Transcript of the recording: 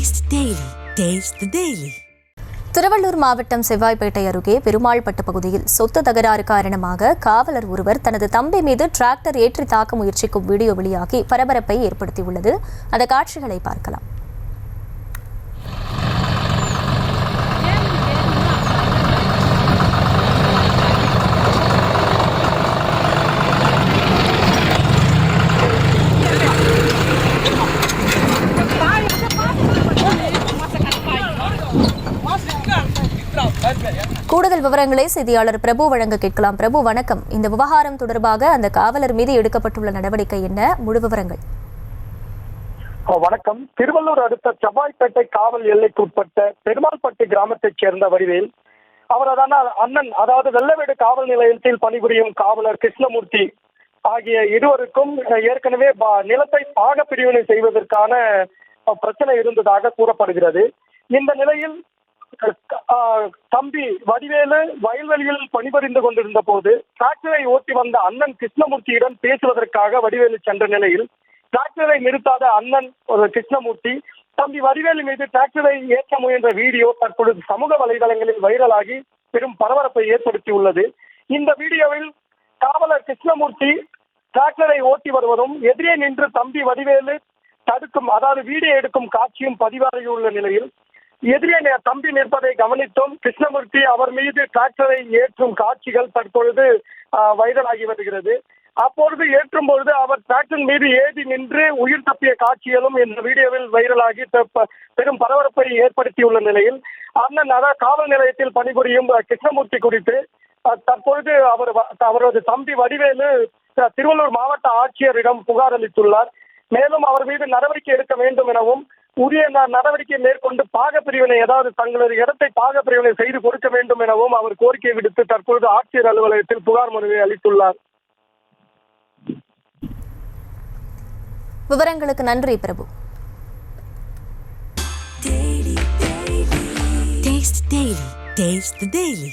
Taste the Daily. Taste the Daily. Tiruvallur மாவட்டம் செவ்வாய்ப்பேட்டை அருகே பெருமாள்பட்டு பகுதியில் சொத்து தகராறு காரணமாக காவலர் ஒருவர் தனது தம்பி மீது டிராக்டர் ஏற்றி தாக்க முயற்சிக்கும் வீடியோ வெளியாகி பரபரப்பை ஏற்படுத்தியுள்ளது. அந்த காட்சிகளை பார்க்கலாம். கூடுதல் விவரங்களை செய்தியாளர் பிரபு வழங்க கேட்கலாம். பிரபு, வணக்கம். இந்த விவகாரம் தொடர்பாக அந்த காவலர் மீது எடுக்கப்பட்டுள்ள நடவடிக்கை என்ன? முழு விவரங்கள். வணக்கம். திருவள்ளூர் அடுத்த செவ்வாய்ப்பேட்டை காவல் எல்லைக்குட்பட்ட பெருமாள்பட்டு கிராமத்தைச் சேர்ந்த வடிவேல் அவரதான அண்ணன், அதாவது வெள்ளவேடு காவல் நிலையத்தில் பணிபுரியும் காவலர் கிருஷ்ணமூர்த்தி ஆகிய இருவருக்கும் ஏற்கனவே நிலத்தை பாக பிரிவினை செய்வதற்கான பிரச்சனை இருந்ததாக கூறப்படுகிறது. இந்த நிலையில் தம்பி வடிவேலு வயல்வெளியில் பணிபுரிந்து கொண்டிருந்த போது டிராக்டரை ஓட்டி வந்த அண்ணன் கிருஷ்ணமூர்த்தியுடன் பேசுவதற்காக வடிவேலு சென்ற நிலையில் டிராக்டரை நிறுத்தாத அண்ணன் கிருஷ்ணமூர்த்தி தம்பி வடிவேலு மீது டிராக்டரை ஏற்ற முயன்ற வீடியோ தற்பொழுது சமூக வலைதளங்களில் வைரலாகி பெரும் பரபரப்பை ஏற்படுத்தியுள்ளது. இந்த வீடியோவில் காவலர் கிருஷ்ணமூர்த்தி டிராக்டரை ஓட்டி வருவதும் எதிரே நின்று தம்பி வடிவேலு தடுக்கும், அதாவது வீடியோ எடுக்கும் காட்சியும் பதிவாகியுள்ள நிலையில் எதிரே தம்பி நிற்பதை கவனித்தும் கிருஷ்ணமூர்த்தி அவர் மீது டிராக்டரை ஏற்றும் காட்சிகள் தற்பொழுது வைரலாகி வருகிறது. அப்பொழுது ஏற்றும் பொழுது அவர் டிராக்டர் மீது ஏறி நின்று உயிர் தப்பிய காட்சிகளும் இந்த வீடியோவில் வைரலாகி பெரும் பரபரப்பை ஏற்படுத்தியுள்ள நிலையில் அண்ணன், அதாவது காவல் நிலையத்தில் பணிபுரியும் கிருஷ்ணமூர்த்தி குறித்து தற்பொழுது அவரது தம்பி வடிவேலு திருவள்ளூர் மாவட்ட ஆட்சியரிடம் புகார் அளித்துள்ளார். மேலும் அவர் மீது நடவடிக்கை எடுக்க வேண்டும் எனவும் உரிய நடவடிக்கை மேற்கொண்டு பாக பிரிவினை, அதாவது தங்களது இடத்தை பாக பிரிவினை செய்து கொடுக்க வேண்டும் எனவும் அவர் கோரிக்கை விடுத்து தற்பொழுது ஆட்சியர் அலுவலகத்தில் புகார் மனுவை அளித்துள்ளார். விவரங்களுக்கு நன்றி பிரபு. Taste the Daily.